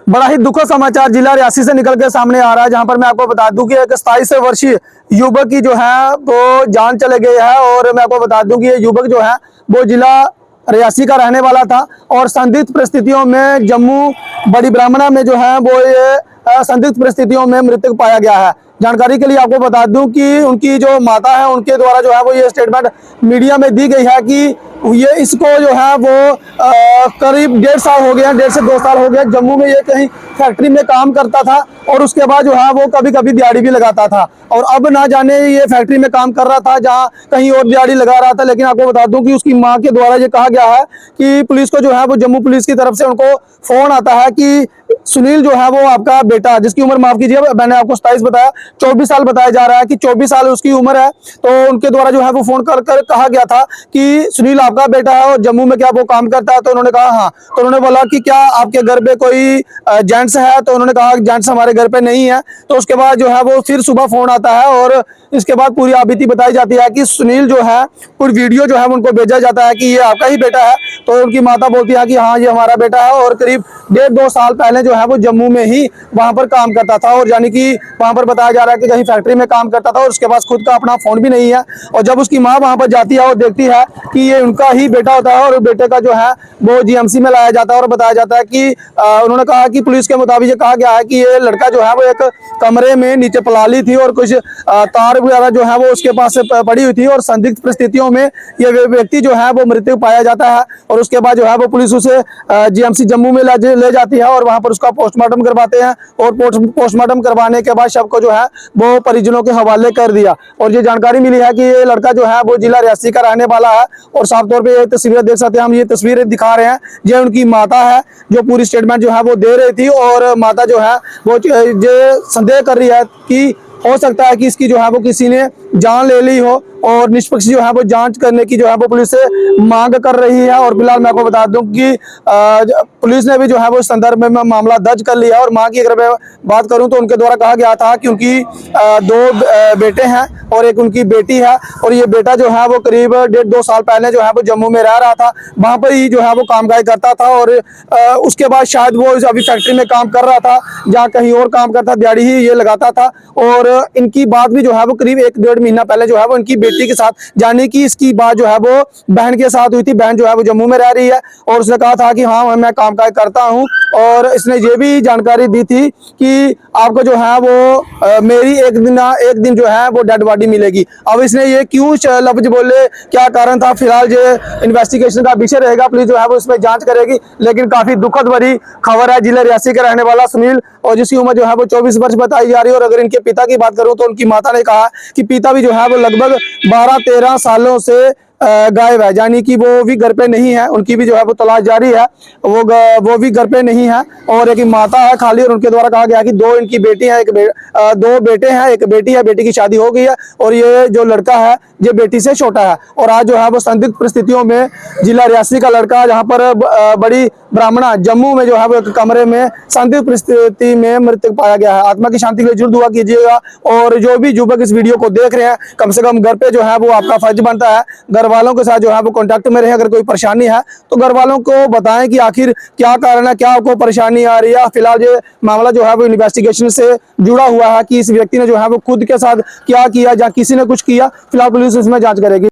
बड़ा ही दुखद समाचार जिला रियासी से निकल के सामने आ रहा है, जहां पर मैं आपको बता दूं कि एक 27 वर्षीय युवक की जो है वो जान चले गई है। और मैं आपको बता दूं कि ये युवक जो है वो जिला रियासी का रहने वाला था और संदिग्ध परिस्थितियों में जम्मू बड़ी ब्राह्मणा में जो है वो ये संदिग्ध परिस्थितियों में मृतक पाया गया है। जानकारी के लिए आपको बता दूं कि उनकी जो माता है उनके द्वारा जो है वो ये स्टेटमेंट मीडिया में दी गई है कि ये इसको जो है वो करीब 1.5 साल हो गया, 1.5 से 2 साल हो गया जम्मू में ये कहीं फैक्ट्री में काम करता था और उसके बाद जो है वो कभी कभी दिहाड़ी भी लगाता था। और अब ना जाने ये फैक्ट्री में काम कर रहा था जहाँ कहीं और दिहाड़ी लगा रहा था। लेकिन आपको बता दूं कि उसकी मां के द्वारा ये कहा गया है कि पुलिस को जो है वो जम्मू पुलिस की तरफ से उनको फोन आता है कि सुनील जो है वो आपका बेटा, जिसकी उम्र माफ कीजिए मैंने आपको 27 बताया, 24 साल बताया जा रहा है कि 24 साल उसकी उम्र है। तो उनके द्वारा जो है वो फोन कर कहा गया था कि सुनील आपका बेटा है और जम्मू में क्या वो काम करता है। तो उन्होंने कहा हाँ। तो उन्होंने बोला कि क्या आपके घर पे कोई जेंट्स है? तो उन्होंने कहा जेंट्स हमारे घर पे नहीं है। तो उसके बाद जो है वो फिर सुबह फोन आता है और इसके बाद पूरी आपबीती बताई जाती है कि सुनील जो है पूरी वीडियो जो है उनको भेजा जाता है कि ये आपका ही बेटा है। तो उनकी माता बोलती है कि हाँ ये हमारा बेटा है और करीब 1.5-2 साल पहले जो है वो जम्मू में ही वहां पर काम करता था। और यानी कि वहां पर बताया जा रहा है कि कहीं फैक्ट्री में काम करता था और उसके पास खुद का अपना फोन भी नहीं है। और जब उसकी माँ वहां पर जाती है और देखती है कि ये उनका ही बेटा होता है और बेटे का जो है वो जीएमसी में लाया जाता है और बताया जाता है कि उन्होंने कहा कि पुलिस के मुताबिक ये कहा गया है कि ये लड़का जो है वो एक कमरे में नीचे पलाली थी और कुछ तार वगैरह जो है वो उसके पास पड़ी हुई थी और संदिग्ध परिस्थितियों में ये व्यक्ति जो है वो मृत्यु पाया जाता है। और उसके बाद जो है वो पुलिस उसे जीएमसी जम्मू में ले जाती है और वहां पर उसका पोस्टमार्टम करवाते हैं और पोस्टमार्टम करवाने के बाद शव को जो है वो परिजनों के हवाले कर दिया। और ये जानकारी मिली है कि ये लड़का जो है वो जिला रियासी का रहने वाला है। और साफ तौर पे ये तस्वीरें देख सकते हैं, हम ये तस्वीरें दिखा रहे हैं। ये उनकी माता है जो पूरी स्टेटमेंट जो है वो दे रही थी और माता जो है वो ये संदेह कर रही है कि हो सकता है कि इसकी जो है वो किसी ने जान ले ली हो और निष्पक्ष जो है वो जांच करने की जो है वो पुलिस से मांग कर रही है। और फिलहाल मैं आपको बता दूं कि पुलिस ने भी जो है वो इस संदर्भ में मामला दर्ज कर लिया। और मां की अगर मैं बात करूं तो उनके द्वारा कहा गया था कि उनकी 2 बेटे हैं और एक उनकी बेटी है। और ये बेटा जो है वो करीब 1.5-2 साल पहले जो है वो जम्मू में रह रहा था, वहां पर ही जो है वो कामकाज करता था। और उसके बाद शायद वो अभी फैक्ट्री में काम कर रहा था जहाँ कहीं और काम करता, दिहाड़ी ही ये लगाता था। और इनकी बात भी जो है वो करीब 1-1.5 महीना पहले जो है वो इनकी बेटी के साथ, यानी कि इसकी बात जो है वो बहन के साथ हुई थी। बहन जो है वो जम्मू में रह रही है और उसने कहा था कि हाँ मैं कामकाज करता हूँ। और इसने ये भी जानकारी दी थी कि आपको जो है वो मेरी एक दिन जो है वो डेड बॉडी मिलेगी। अब इसने ये क्यों लफ्ज बोले, क्या कारण था, फिलहाल ये इन्वेस्टिगेशन का विषय रहेगा। पुलिस जो है वो इसमें जांच करेगी। लेकिन काफी दुखद भरी खबर है जिला रियासी का रहने वाला सुनील और जिसकी उम्र जो है वो 24 वर्ष बताई जा रही है। और अगर इनके पिता की बात करूं तो उनकी माता ने कहा कि पिता भी जो है वो लगभग 12-13 सालों से गायब है, यानी कि वो भी घर पे नहीं है। उनकी भी जो है वो तलाश जारी है, वो भी घर पे नहीं है। और एक माता है खाली। और उनके द्वारा कहा गया कि 2 इनकी बेटी है, 2 बेटे हैं, एक बेटी है, बेटी की शादी हो गई है और ये जो लड़का है ये बेटी से छोटा है। और आज जो है वो संदिग्ध परिस्थितियों में जिला रियासी का लड़का जहाँ पर बड़ी ब्राह्मणा जम्मू में जो है वो एक कमरे में संदिग्ध परिस्थिति में मृतक पाया गया है। आत्मा की शांति के लिए जरूर दुआ कीजिएगा। और जो भी युवक इस वीडियो को देख रहे हैं, कम से कम घर पे जो है वो आपका फर्ज बनता है घर वालों के साथ जो है वो कांटेक्ट में रहे। अगर कोई परेशानी है तो घर वालों को बताएं कि आखिर क्या कारण है, क्या आपको परेशानी आ रही है। फिलहाल ये मामला जो है वो इन्वेस्टिगेशन से जुड़ा हुआ है कि इस व्यक्ति ने जो है वो खुद के साथ क्या किया या किसी ने कुछ किया। फिलहाल पुलिस इसमें जांच करेगी।